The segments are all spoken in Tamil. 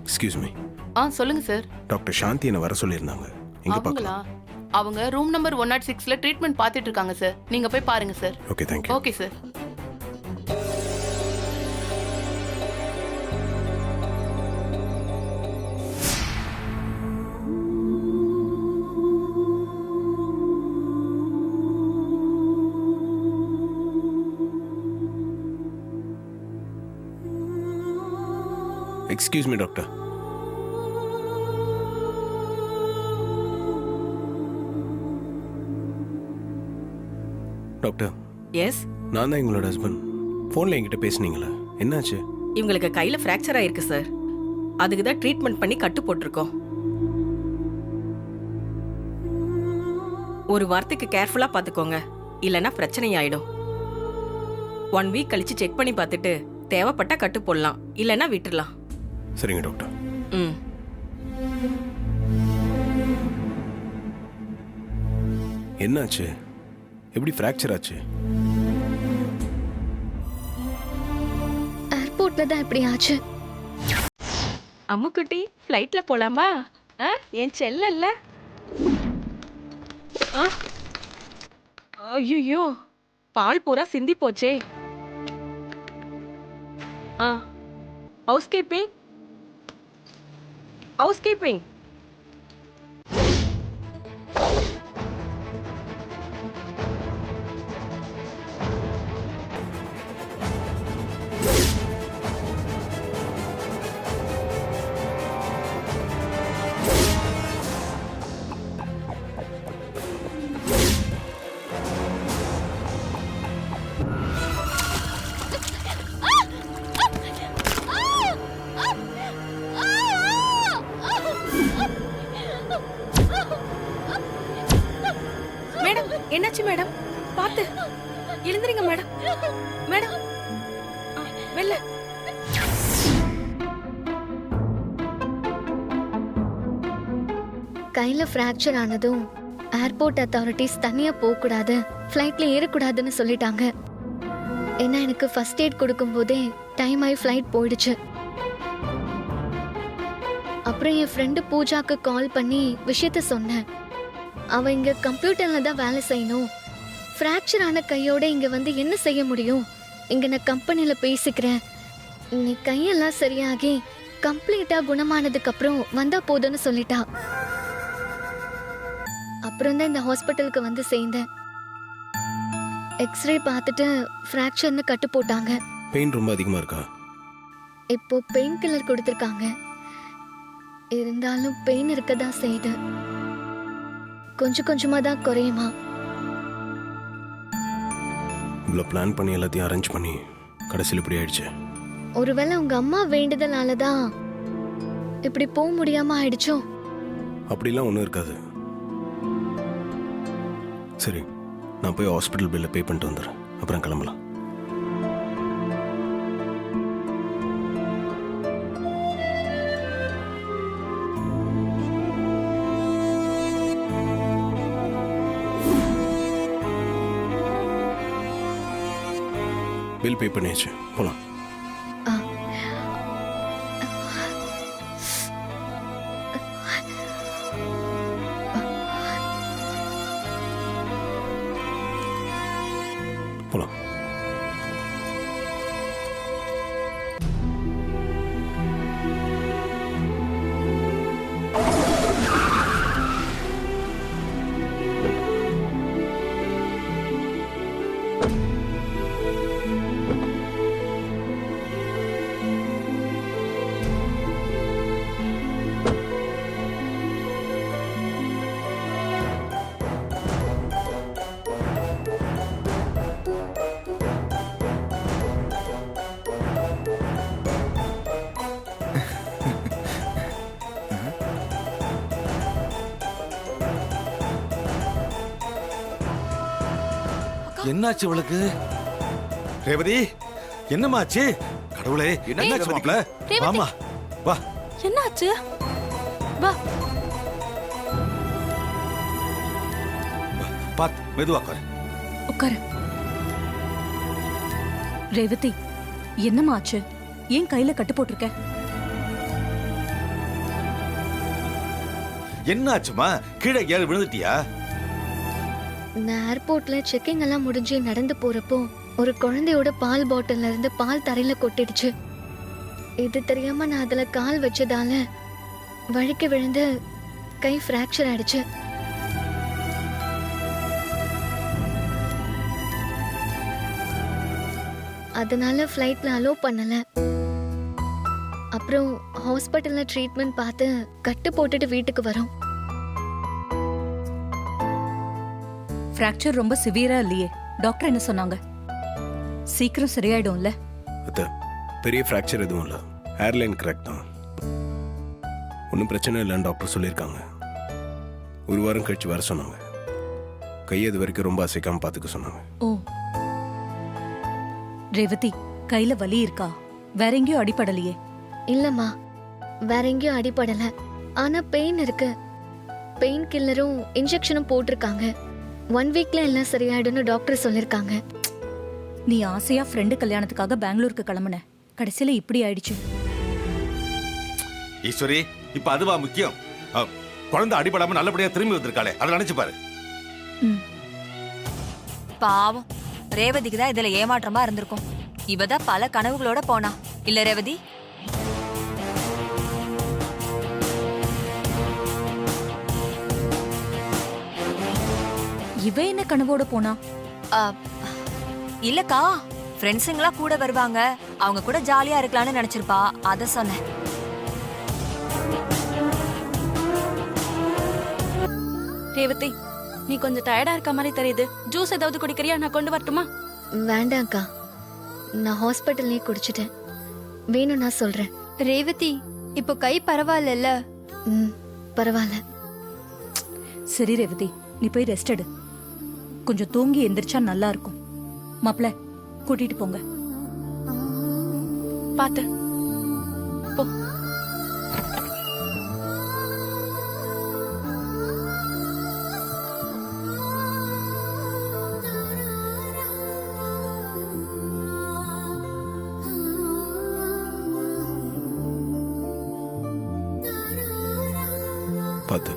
Excuse me. சொல்லுங்க சார். டாக்டர் சாந்தி என்ன வர சொல்லியிருந்தாங்க. எங்க அவங்களா? பார்க்கலாம்? அவங்க ரூம் நம்பர் 106ல ட்ரீட்மெண்ட் பார்த்துட்டு இருக்காங்க சார். நீங்க போய் பாருங்க sir. Okay, thank you. Okay sir. Excuse me doctor. Doctor, yes, நான் தான் எங்களோட ஹஸ்பண்ட். ஃபோனில் என்கிட்ட பேசுனீங்களா? என்னாச்சு? இவங்களுக்கு கையில ஃப்ராக்சர் ஆயிருக்கு சார். அதுக்கு தான் ட்ரீட்மெண்ட் பண்ணி கட்டு போட்டிருக்கோம். ஒரு வாரத்துக்கு கேர்ஃபுல்லா பாத்துக்கோங்க, இல்லைன்னா பிரச்சனை ஆயிடும். 1 வீக் கழிச்சு செக் பண்ணி பார்த்துட்டு தேவைப்பட்டா கட்டு போடலாம், இல்லைன்னா விட்டுடலாம். சரிங்க டாக்டர். ம். என்னாச்சு? எப்படி ஃப்ராக்சர் ஆச்சு? ஏர்போர்ட்ல தான் இப்படி ஆச்சு. அம்முக்குட்டி, ஃப்ளைட்ல போலாமா? என் செல்லல்ல. ஐயோ, பால் பூரா சிந்தி போச்சே. House keeping, house keeping. Madam, என்னாச்சு மேடம்? பார்த்து எழுந்திரிங்க மேடம். மேடம், வெல்ல. கையில ஃப்ராக்சர் ஆனதும் ஏர்போர்ட் அத்தாரிட்டிஸ் தனியா போக கூடாது, ஃப்ளைட்ல ஏறக்கூடாதுன்னு சொல்லிட்டாங்க. ஏன்னா எனக்கு ஃபர்ஸ்ட் எய்ட் கொடுக்கும் போதே டைம் ஆகி ஃப்ளைட் போயிடுச்சு. அப்புறம் என் ஃப்ரெண்டு பூஜாக்கு கால் பண்ணி விஷயத்த சொன்னேன். அவ இங்க கம்ப்யூட்டர்ல தான் வேலை செய்யணும். ஃப்ராக்சர் ஆன கையோட இங்க வந்து என்ன செய்ய முடியும்? இங்க நான் கம்பெனில பேசிக்கிறேன். நீ கையெல்லாம் சரியாகி கம்ப்ளீட்டா குணமானதுக்கு அப்புறம் வந்தா போதும்னு சொல்லிட்டா. அப்புறம் தான் இந்த ஹாஸ்பிட்டலுக்கு வந்து சேர்ந்தேன். எக்ஸ்ரே பார்த்துட்டு ஃப்ராக்சர்னு கட்டு போட்டாங்க. பெயின் ரொம்ப அதிகமா இருக்கா? இப்போ பெயின் கில்லர் கொடுத்துருக்காங்க. இருந்தாலும் பெயின் இருக்கதான் செய்யுது. கொஞ்சம் கொஞ்சமா தான் குறையுமா. இவ்வளோ பிளான் பண்ணி எல்லாத்தையும் அரேஞ்ச் பண்ணி கடைசியில் இப்படி ஆயிடுச்சு. ஒருவேளை உங்க அம்மா வேண்டுதலால தான் இப்படி போக முடியாம ஆயிடுச்சோ? அப்படிலாம் ஒன்றும் இருக்காது. சரி, நான் போய் ஹாஸ்பிட்டல் பில்லை பே பண்ணிட்டு வந்துடுறேன். அப்புறம் கிளம்பலாம். பில் பே பண்ணியாச்சு, போலாம். போலாம். என்னாச்சு இவளுக்கு? ரேவதி, என்னமாச்சு? கடவுளே, என்னாச்சு மாப்ள? வாமா, வா. என்னாச்சு? வா. பாத், மெதுவா உட்காரு. உட்காரு. ரேவதி, என்னம்மா ஆச்சு? ஏன் கையில கட்டு போட்டிருக்க? என்னாச்சுமா? கீழே ஏறு விழுந்துட்டியா? நான் ஏர்போர்ட்ல செக்கிங் எல்லாம் முடிஞ்சு நடந்து போறப்போ ஒரு குழந்தையோட பால் பாட்டில்ல இருந்து பால் தரையில கொட்டிடுச்சு. இது தெரியாம நான் அதுல கால் வச்சதால வழுக்கி விழுந்து கை ஃப்ராக்சர் ஆயிடுச்சு. அதனால ஃப்ளைட்ல அலோ பண்ணல. அப்புறம் ஹாஸ்பிட்டல்ல ட்ரீட்மெண்ட் பார்த்து கட்டு போட்டுட்டு வீட்டுக்கு வரோம். ஃப்ராக்சர் ரொம்ப சிவியரா இல்லையே? டாக்டர் என்ன சொன்னாங்க? சீக்கிரம் சரியாயிடும்ல? அத்தை, பெரிய ஃப்ராக்சர் எதுவும் இல்லை, ஏர்லைன் கிராக் தான். ஒன்றும் பிரச்சனை இல்லைன்னு டாக்டர் சொல்லியிருக்காங்க. ஒரு வாரம் கழிச்சு வர சொன்னாங்க. கையை இது வரைக்கும் ரொம்ப அசைக்காம பார்த்துக்க சொன்னாங்க. ஓ, ரேவதி, கையில வலி இருக்கா? வேற எங்கேயும் அடிபடலையே? இல்லம்மா, வேற எங்கேயும் அடிபடல. ஆனா பெயின் இருக்கு. பெயின் கில்லரும் இன்ஜெக்ஷனும் போட்டிருக்காங்க. 1 வீக்ல எல்லாம் சரியாயிடும்னு டாக்டர் சொல்லிருக்காங்க. நீ ஆசையா ஃப்ரெண்டு கல்யாணத்துக்காக பெங்களூருக்கு கிளம்புன, கடைசியில இப்படி ஆயிடுச்சு. ஈஸ்வரி, இப்ப அதுவா முக்கியம்? குழந்தை அடிபடாம நல்லபடியா திரும்பி வந்திருக்காளே, அதை நினைச்சு பாரு. ம். பாவம், ரேவதிக்கு தான் இதுல ஏமாற்றமா இருந்திருக்கும். இவதான் பல கனவுகளோட போனா இல்ல ரேவதி? இவ என்ன கனவோட போனா? ஆ, இல்லக்கா, ஃப்ரெண்ட்ஸுங்களா கூட வருவாங்க, அவங்க கூட ஜாலியா இருக்கலாம்னு நினைச்சிருப்பா, அத சொன்னேன். ரேவதி, நீ கொஞ்சம் டயர்டா இருக்க மாதிரி தெரியுது. ஜூஸ் ஏதாவது குடிக்கிறியா? நான் கொண்டு வரட்டுமா? வேண்டாம்க்கா, நான் ஹாஸ்பிட்டல்லே குடிச்சிட்டேன். வேணும் நான் சொல்றேன். ரேவதி, இப்போ கை பரவாயில்ல? பரவாயில்ல. சரி ரேவதி, நீ போய் ரெஸ்ட் எடு. கொஞ்சம் தூங்கி எந்திரிச்சா நல்லா இருக்கும். மாப்ள, கூட்டிட்டு போங்க. பாத்து போ. பார்த்து.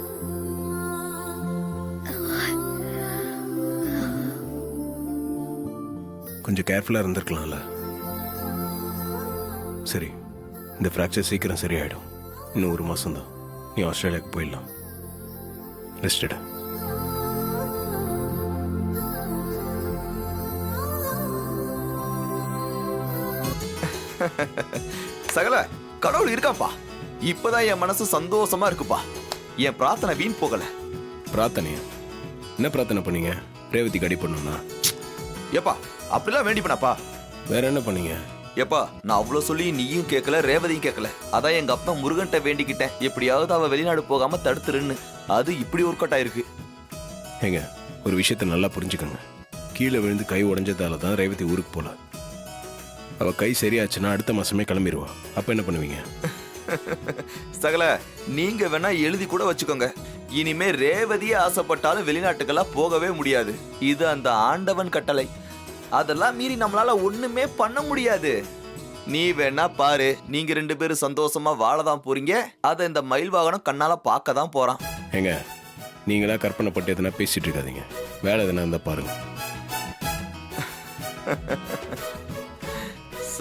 கொஞ்சம் கேர்ஃபுல்லாக இருந்திருக்கலாம்ல. சரி, இந்த ஃப்ராக்சர் சீக்கிரம் சரியாயிடும். இன்னும் 1 மாசம் தான். நீ ஆஸ்திரேலியாவுக்கு போயிடலாம். ரெஸ்ட் எடு. சகல, கடவுள் இருக்காப்பா. இப்பதான் என் மனசு சந்தோஷமா இருக்குப்பா. என் பிரார்த்தனை வீண் போகல. பிரார்த்தனையா? என்ன பிரார்த்தனை பண்ணீங்க? ரேவதிக்கு அடி பண்ணணும்னா? ஏப்பா, அப்படிலாம் வேண்டி பண்ணப்பா. வேற என்ன பண்ணீங்க? ஏப்பா, நான் அவ்வளவு சொல்லி நீயும் கேட்கல, ரேவதியும் கேட்கல. அதான் எங்க அப்பா முருகன்ட்ட வேண்டிக்கிட்டேன், எப்படியாவது அவ வெளிநாடு போகாம தடுத்துருன்னு. அது இப்படி ஒர்க் அவுட் ஆயிருக்கு. ஏங்க, ஒரு விஷயத்த நல்லா புரிஞ்சுக்கோங்க. கீழே விழுந்து கை உடைஞ்சதால தான் ரேவதி ஊருக்கு போல. அவ கை சரியாச்சுன்னா அடுத்த மாசமே கிளம்பிடுவா. அப்ப என்ன பண்ணுவீங்க? சகல, நீங்க வேணா எழுதி கூட வச்சுக்கோங்க. இனிமே ரேவதியே ஆசைப்பட்டாலும் வெளிநாட்டுக்கெல்லாம் போகவே முடியாது. இது அந்த ஆண்டவன் கட்டளை. அதெல்லாம் மீறி நம்மளால ஒண்ணுமே பண்ண முடியாது. நீ வேணா பாரு, நீங்க 2 பேரும் சந்தோஷமா வாழதான் போறீங்க. அத இந்த மயில் வாகனம் கண்ணால பார்க்க தான் போறான். ஏங்க, நீங்களா கற்பனை பட்டு எதனா பேசிட்டு இருக்காதீங்க. வேலை எதனா இருந்தா பாருங்க.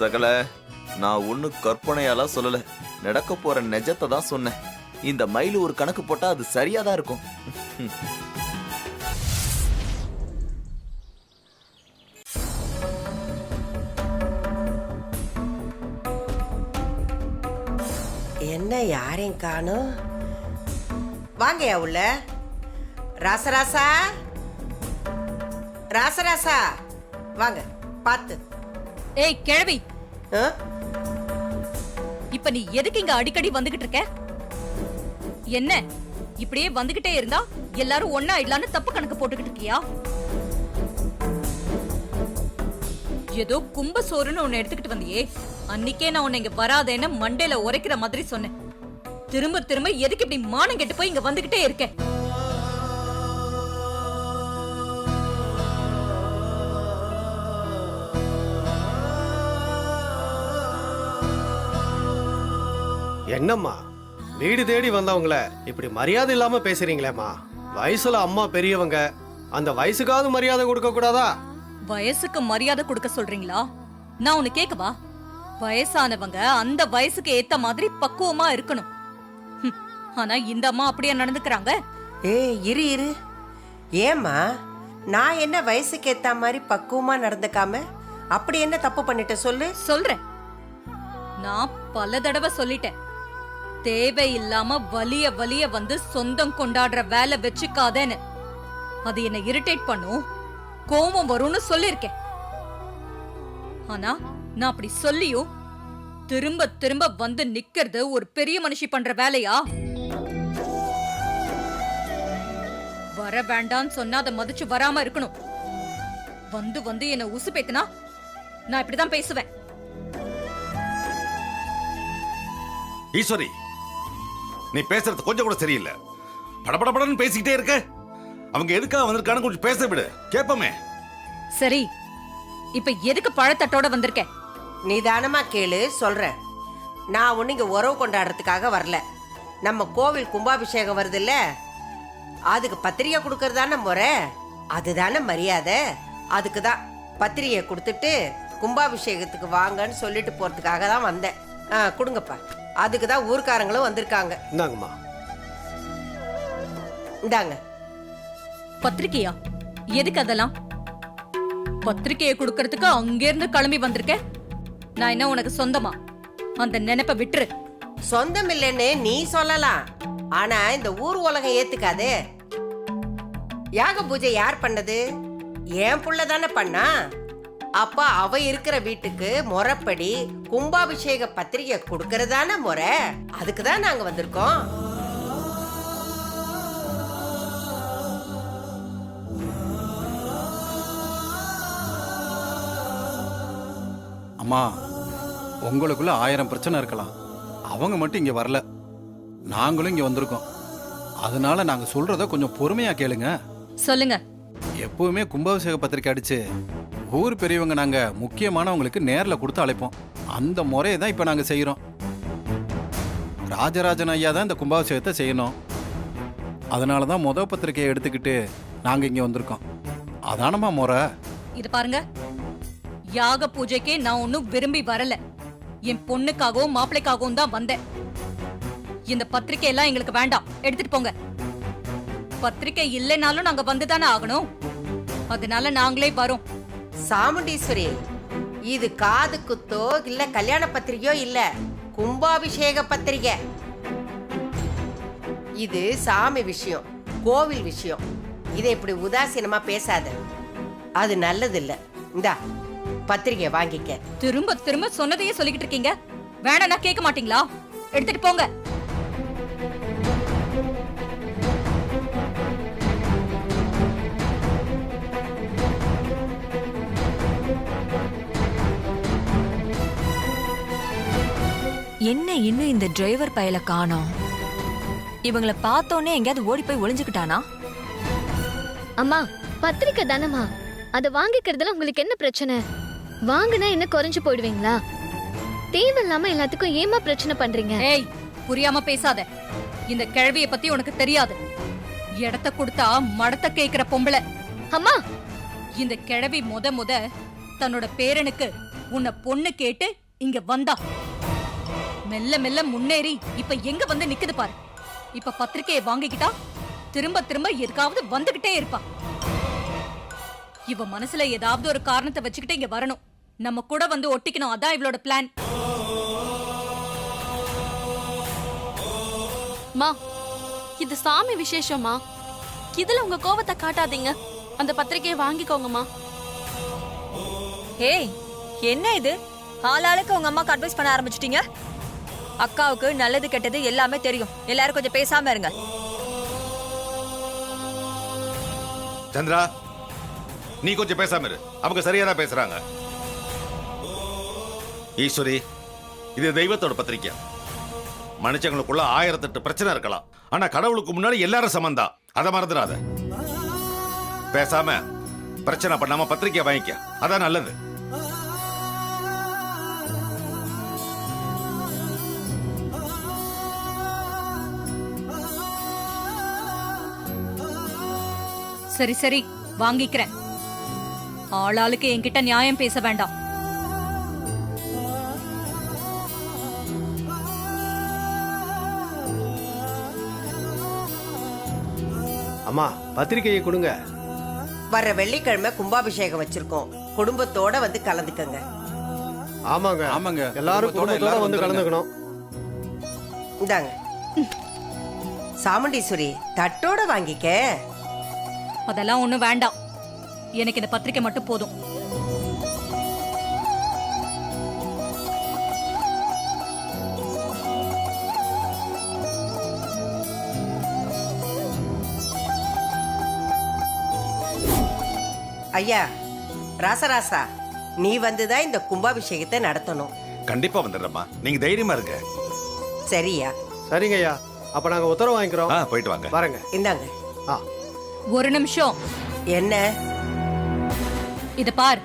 சகல, நான் ஒன்னும் கற்பனையாலாம் சொல்லல, நடக்க போற நிஜத்தை தான் சொன்னேன். இந்த மயில் ஒரு கணக்கு போட்டா அது சரியா தான் இருக்கும். என்ன யாரையும் காணும்? வாங்கயா உள்ள. ராசராசா, ராசராசா, வாங்க. பார்த்து. ஏய் கிழவி, ஆ? இப்ப நீ எதுக்கு இங்க அடிக்கடி வந்துகிட்டு இருக்க? என்ன இப்படியே வந்துகிட்டே இருந்தா எல்லாரும் ஒண்ணா ஆயிடலான்னு தப்பு கணக்கு போட்டுக்கிட்டு இருக்கியா? ஏதோ கும்ப சோறுன்னு உன்னை எடுத்துக்கிட்டு வந்தியே, அன்னைக்கே நான் உன்னை இங்க வராதேன்னு மண்டையில உரைக்கிற மாதிரி சொன்னேன். திரும்ப திரும்ப எதுக்கு இப்படி மானம் கெட்டு போய் இங்க வந்துகிட்டே இருக்க? என்னம்மா வீடு தேடி வந்தவங்கள இப்படி மரியாதை இல்லாம பேசுறீங்களேம்மா. வயசுல அம்மா பெரியவங்க, அந்த வயசுக்காவது மரியாதை கொடுக்க கூடாதா? வயசுக்கு மரியாதை கொடுக்க சொல்றீங்களா? நான் உன்னை கேட்கவா? வயசானவங்க அந்த வயசுக்கு ஏத்த மாதிரி பக்குவமா இருக்கணும். ஆனா இந்த அம்மா அப்படியே நடந்துக்கிறாங்க. இரு இரு, ஏம்மா நான் என்ன வயசுக்கு ஏத்த மாதிரி பக்குவமா நடந்துக்காம அப்படி என்ன தப்பு பண்ணிட்ட சொல்லு. சொல்றேன். நான் பல தடவை சொல்லிட்டேன், தேவையில்லாம வலிய வலிய வந்து சொந்தம் கொண்டாடுற வேலை வச்சுக்காதேன்னு. அது என்ன இரிட்டேட் பண்ணும், கோபம் வரும்னு சொல்லிருக்கேன். ஆனா நான் அப்படி சொல்லியும் திரும்ப திரும்ப வந்து நிக்கிறது ஒரு பெரிய மனுஷி பண்ற வேலையா? வர வேண்டான்னு சொன்னா அதை மதிச்சு வராம இருக்கணும். வந்து வந்து என்ன உசுப்பேத்துனா நான் இப்படிதான் பேசுவேன். ஈஸ்வரி, நீ பேசுறது கொஞ்சம் கூட சரியில்லை. படபடபடன்னு பேசிக்கிட்டே இருக்க. அவங்க எதுக்காக வந்திருக்கான்னு கொஞ்சம் பேச விடு, கேப்பமே. சரி, இப்ப எதுக்கு பழத்தட்டோட வந்திருக்க? நிதானமா கேளு, சொல்றேன். நான் ஒண்ணு இங்க உறவு கொண்டாடுறதுக்காக வரல. நம்ம கோவில் கும்பாபிஷேகம் வருது இல்ல, அதுக்கு பத்திரிகை கொடுக்கறதான முறை, அதுதானே மரியாதை. அதுக்கு தான் பத்திரிகை கொடுத்துட்டு கும்பாபிஷேகத்துக்கு வாங்கன்னு சொல்லிட்டு போறதுக்காக தான் வந்தேன். கொடுங்கப்பா. அதுக்கு தான் ஊர்க்காரங்களும் வந்திருக்காங்க. இந்தாங்கம்மா. இந்தாங்க. பத்திரிக்கையா? எதுக்கு அதெல்லாம்? பத்திரிக்கையை கொடுக்கறதுக்கு அங்க இருந்து கிளம்பி வந்திருக்க. நான் என்ன உனக்கு சொந்தமா? அந்த நினைப்ப விட்டுரு. சொந்தம் இல்லைன்னு நீ சொல்லலாம், ஆனா இந்த ஊர் உலகம் ஏத்துக்காதே. யாக பூஜை யார் பண்ணது? என் புள்ள தானே பண்ணா. அப்ப அவ இருக்கிற வீட்டுக்கு முறைப்படி கும்பாபிஷேக பத்திரிகை கொடுக்கறதான முறை. அதுக்கு தான் நாங்க வந்திருக்கோம். அம்மா, உங்களுக்குள்ள 1000 பிரச்சனை இருக்கலாம், அவங்க மட்டும் இங்க வரல, நாங்களும் இங்க வந்திருக்கோம். அதனால நாங்க சொல்றத கொஞ்சம் பொறுமையா கேளுங்க. சொல்லுங்க. எப்பவுமே கும்பாபிஷேக பத்திரிக்கை அடிச்சு ஊர் பெரியவங்க நாங்க முக்கியமானவங்களுக்கு நேர்ல கொடுத்து அழைப்போம். அந்த முறையை தான் இப்ப நாங்க செய்யறோம். ராஜராஜன் ஐயா தான் இந்த கும்பாபிஷேகத்தை செய்யணும். அதனால தான் முதல் பத்திரிக்கையை எடுத்துக்கிட்டு நாங்க இங்க வந்திருக்கோம். அதானமா முறை. இது பாருங்க, யாக பூஜைக்கே நான் ஒன்னும் விரும்பி வரல. என் பொண்ணுக்காகவும் மாப்பிள்ளைக்காகவும் தான் வந்தேன். இந்த பத்திரிக்கை எல்லாம் எங்களுக்கு வேண்டாம், எடுத்துட்டு போங்க. பத்திரிக்கை இல்லைனாலும் நாங்க வந்துதானே ஆகணும். அதனால நாங்களே வரோம். சாமுண்டீஸ்வரி, இது காது குத்தோ இல்ல கல்யாண பத்திரிகையோ இல்ல, கும்பாபிஷேக பத்திரிகை. இது சாமி விஷயம், கோவில் விஷயம். இதை இப்படி உதாசீனமா பேசாத, அது நல்லது இல்ல. இந்தா பத்திரிகை வாங்கிக்க. திரும்ப திரும்ப சொன்னதையே சொல்லிக்கிட்டு இருக்கீங்க. வேணா கேட்க மாட்டீங்களா? எடுத்துட்டு போங்க. என்ன இன்னும் இந்த டிரைவர் பயல காணோம்? இவங்கள பார்த்தோன்னே எங்கேயாவது ஓடி போய் ஒளிஞ்சுக்கிட்டானா? அம்மா, பத்திரிக்கை தானம்மா, அதை வாங்கிக்கிறதுல உங்களுக்கு என்ன பிரச்சனை? வாங்கினா என்ன குறைஞ்சு போயிடுவீங்களா? தேவையில்லாம எல்லாத்துக்கும் ஏமா பிரச்சனை பண்றீங்க? ஏய், புரியாம பேசாத. இந்த கிழவிய பத்தி உனக்கு தெரியாது. இடத்த கொடுத்தா மடத்த கேக்குற பொம்பளை. அம்மா, இந்த கிழவி முத தன்னோட பேரனுக்கு உன்னை பொண்ணு கேட்டு இங்க வந்தா. மெல்ல மெல்ல முன்னேறி இப்ப எங்க வந்து நிக்குது பாரு. இப்ப பத்திரிக்கையை வாங்கிக்கிட்டா திரும்ப திரும்ப எதுக்காவது வந்துகிட்டே இருப்பா. இவ மனசுல ஏதாவது ஒரு காரணத்தை வச்சுக்கிட்டு இங்க வரணும், நம்ம கூட வந்து ஒட்டிக்கணும். அதான் இவளோட பிளான். மா, இது சாமி விசேஷமா? இதுல உங்க கோவத்தை காட்டாதீங்க. அந்த பத்திரிக்கையை வாங்கிக்கோங்கம்மா. ஏய், என்ன இது? ஆளாளுக்கு உங்க அம்மாக்கு அட்வைஸ் பண்ண ஆரம்பிச்சிட்டீங்க. அக்காவுக்கு நல்லது கெட்டது எல்லாமே தெரியும். எல்லாரும் கொஞ்சம் பேசாம இருங்க. சந்திரா, நீ கொஞ்சம் பேசாம இரு. அவங்க சரியாதான் பேசுறாங்க. ஈஸ்வரி, இது தெய்வத்தோட பத்திரிக்கை. மனுஷங்களுக்குள்ள 1008 பிரச்சனை இருக்கலாம், ஆனா கடவுளுக்கு முன்னாடி எல்லாரும் சமந்தா. அதை மறந்துடாத. பேசாம பிரச்சனை பண்ணாம பத்திரிக்கை வாங்கிக்க, அதான் நல்லது. சரி சரி வாங்கிக்கிறேன். ஆளாளுக்கு என்கிட்ட நியாயம் பேச வேண்டாம். அம்மா பத்திரிக்கையை கொடுங்க. வர்ற வெள்ளிக்கிழமை கும்பாபிஷேகம் வச்சிருக்கோம், குடும்பத்தோட வந்து கலந்துக்கங்க. ஆமாங்க ஆமாங்க எல்லாரும் குடும்பத்தோட வந்து கலந்துக்கணும். இந்தாங்க சாமுண்டீஸ்வரி, தட்டோட வாங்கிக்க. அதெல்லாம் ஒண்ணும் வேண்டாம், எனக்கு இந்த பத்திரிக்கை மட்டும் போதும். ஐயா ராசராசா, நீ வந்துதான் இந்த கும்பாபிஷேகத்தை நடத்தணும். கண்டிப்பா வந்துடுறேம்மா, நீங்க தைரியமா இருங்க. சரியா? சரிங்க ஐயா, அப்ப நாங்க உத்தரவு வாங்கிக்கிறோம். போயிட்டு வாங்க. வரேங்க. இந்தாங்க. ஒரு நிமிஷம். என்ன? இத பார்,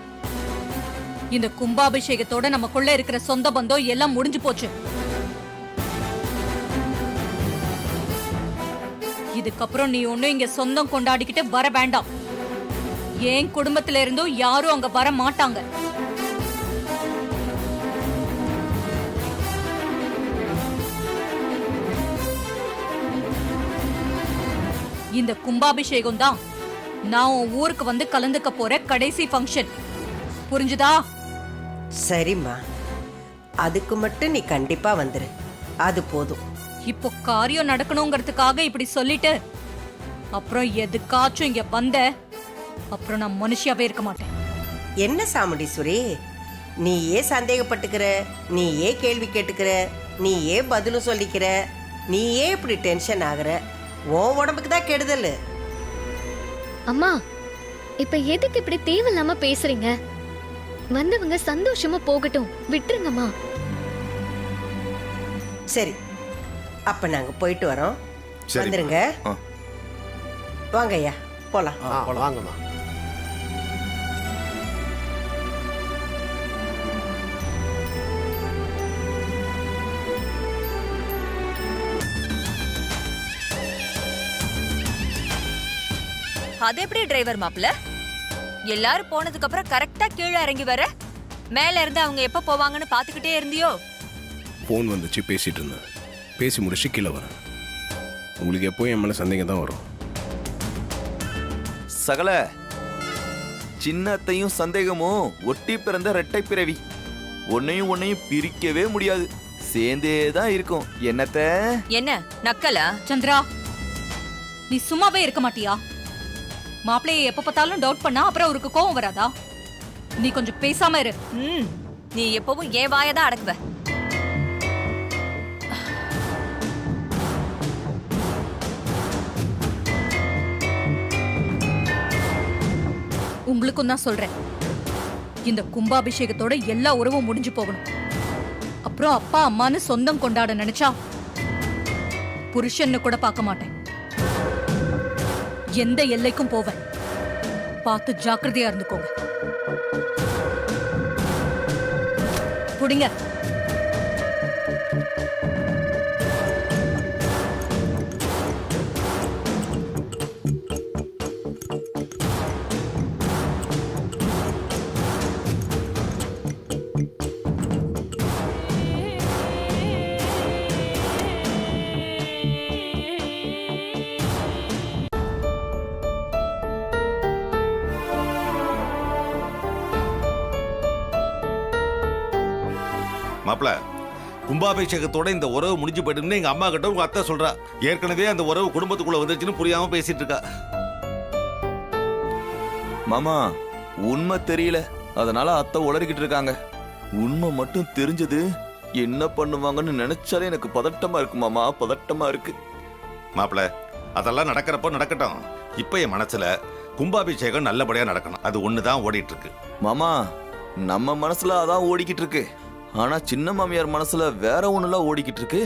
இந்த கும்பாபிஷேகத்தோட நமக்குள்ள இருக்கிற சொந்த பந்தம் எல்லாம் முடிஞ்சு போச்சு. இதுக்கப்புறம் நீ ஒண்ணும் இங்க சொந்தம் கொண்டாடிக்கிட்டு வர வேண்டாம். என் குடும்பத்தில இருந்தும் யாரும் அங்க வர மாட்டாங்க. இந்த கும்பாபிஷேகம் தான் நான் உன் ஊருக்கு வந்து கலந்துக்க போற கடைசி ஃபங்க்ஷன். புரிஞ்சுதா? சரிம்மா, அதுக்கு மட்டும் நீ கண்டிப்பா வந்துரு, அது போதும். இப்போ காரியம் நடக்கணுங்கிறதுக்காக இப்படி சொல்லிட்டு அப்புறம் எதுக்காச்சும் இங்க வந்த அப்புறம் நான் மனுஷியாவே இருக்க மாட்டேன். என்ன சாமுண்டீஸ்வரி, நீ ஏன் சந்தேகப்பட்டுக்கிற, நீ ஏன் கேள்வி கேட்டுக்கிற, நீ ஏன் பதிலும் சொல்லிக்கிற, நீ ஏன் இப்படி டென்ஷன் ஆகுற? உன் உடம்புக்கு தான் கெடுதல். அம்மா இப்ப எதுக்கு இப்படி தேவையில்லாம பேசுறீங்க? வந்தவங்க சந்தோஷமா போகட்டும், விட்டுருங்கம்மா. சரி, அப்ப நாங்க போயிட்டு வரோம். சரி. வந்துருங்க. வாங்க ஐயா, போலாம். வாங்கம்மா. அது எப்படி டிரைவர் மாப்ள? எல்லாரும் போனதுக்கு அப்புறம் கரெக்டா கீழே இறங்கி வர, மேல இருந்து அவங்க எப்ப போவாங்கன்னு பாத்துக்கிட்டே இருந்தியோ? ஃபோன் வந்துச்சு, பேசிட்டு இருந்தேன். பேசி முடிச்சு கீழே வரேன். உங்களுக்கு எப்போ என் மேலே சந்தேகம் தான் வரும். சகல சின்னத்தையும் சந்தேகமும் ஒட்டி பிறந்த இரட்டை பிறவி. ஒன்னையும் பிரிக்கவே முடியாது, சேர்ந்தே தான் இருக்கும். என்னத்த என்ன நக்கலா? சந்திரா, நீ சும்மாவே இருக்க மாட்டியா? மாப்பிள்ளைய எப்ப பார்த்தாலும் டவுட் பண்ணா அப்புறம் அவருக்கு கோவம் வராதா? நீ கொஞ்சம் பேசாம இரு. நீ எப்பவும் ஏன் வாயதான் அடக்குவ. உங்களுக்கும் தான் சொல்றேன், இந்த கும்பாபிஷேகத்தோட எல்லா உறவும் முடிஞ்சு போகணும். அப்புறம் அப்பா அம்மான்னு சொந்தம் கொண்டாட நினைச்சா புருஷன்னு கூட பார்க்க மாட்டேன், எந்த எல்லைக்கும் போவேன். பார்த்து ஜாக்கிரதையா இருந்துக்கோங்க. புடிங்க. மாப்பிள, கும்பாபிஷேகத்தோட இந்த உறவு முடிஞ்சு போயிடுன்னு எங்க அம்மா கிட்ட உங்க அத்தை சொல்றா. ஏற்கனவே அந்த உறவு குடும்பத்துக்குள்ள வந்துருச்சுன்னு புரியாம பேசிட்டு இருக்கா. மாமா உண்மை தெரியல, அதனால அத்தை உளறிக்கிட்டு இருக்காங்க. உண்மை மட்டும் தெரிஞ்சது என்ன பண்ணுவாங்கன்னு நினைச்சாலே எனக்கு பதட்டமா இருக்கு மாமா, பதட்டமா இருக்கு. மாப்பிள, அதெல்லாம் நடக்கிறப்போ நடக்கட்டும். இப்ப என் மனசுல கும்பாபிஷேகம் நல்லபடியா நடக்கணும், அது ஒண்ணுதான் ஓடிட்டு இருக்கு. மாமா நம்ம மனசுல அதான் ஓடிக்கிட்டு இருக்கு, ஆனா சின்ன மாமியார் மனசுல வேற ஒண்ணுலாம் ஓடிக்கிட்டு இருக்கு.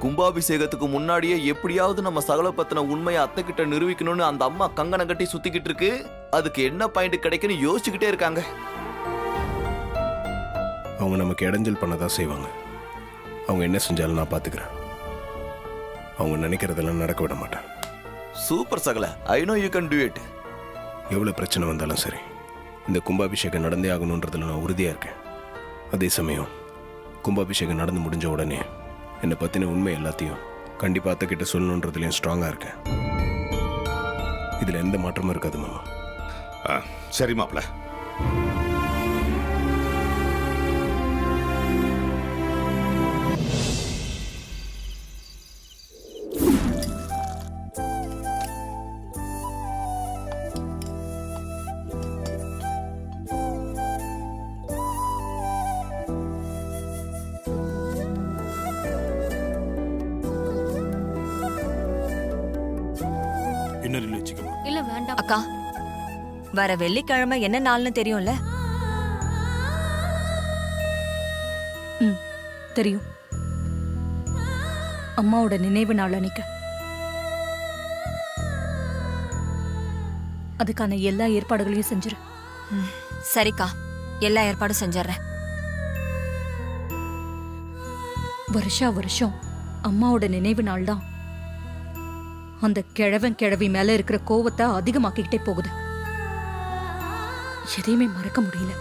கும்பாபிஷேகத்துக்கு முன்னாடியே எப்படியாவது நம்ம சகல பத்தின உண்மையை அத்தை கிட்ட நிரூபிக்கணும்னு அந்த அம்மா கங்கணம் கட்டி சுத்திக்கிட்டு இருக்கு. அதுக்கு என்ன பாயிண்ட் கிடைக்குன்னு யோசிச்சுக்கிட்டே இருக்காங்க. அவங்க நமக்கு இடைஞ்சல் பண்ணதான் செய்வாங்க. அவங்க என்ன செஞ்சாலும் நான் பார்த்துக்கிறேன். அவங்க நினைக்கிறதெல்லாம் நடக்க விட மாட்டேன். சூப்பர் சகல, I know you can to it. எவ்வளோ பிரச்சனை வந்தாலும் சரி, இந்த கும்பாபிஷேகம் நடந்தே ஆகணுன்றதுல நான் உறுதியாக இருக்கேன். அதே சமயம் கும்பாபிஷேகம் நடந்து முடிஞ்ச உடனே என்னை பற்றின உண்மை எல்லாத்தையும் கண்டிப்பாக அத்தைக்கிட்ட சொல்லணுன்றதுலையும் ஸ்ட்ராங்காக இருக்கேன். இதில் எந்த மாற்றமும் இருக்காது மாமா. சரி மாப்பிள்ள. இன்னொரு வச்சுக்கோ. இல்ல வேண்டாம். அக்கா, வர வெள்ளிக்கிழமை என்ன நாள்னு தெரியும்ல? தெரியும். அம்மாவோட நினைவு நாள் அன்னைக்கு. அதுக்கான எல்லா ஏற்பாடுகளையும் செஞ்சிரு. சரிக்கா, எல்லா ஏற்பாடும் செஞ்சிடறேன். வருஷா வருஷம் அம்மாவோட நினைவு நாள் தான் அந்த கிழவன் கிழவி மேல இருக்கிற கோவத்தை அதிகமாக்கிக்கிட்டே போகுது. எதையுமே மறக்க முடியல.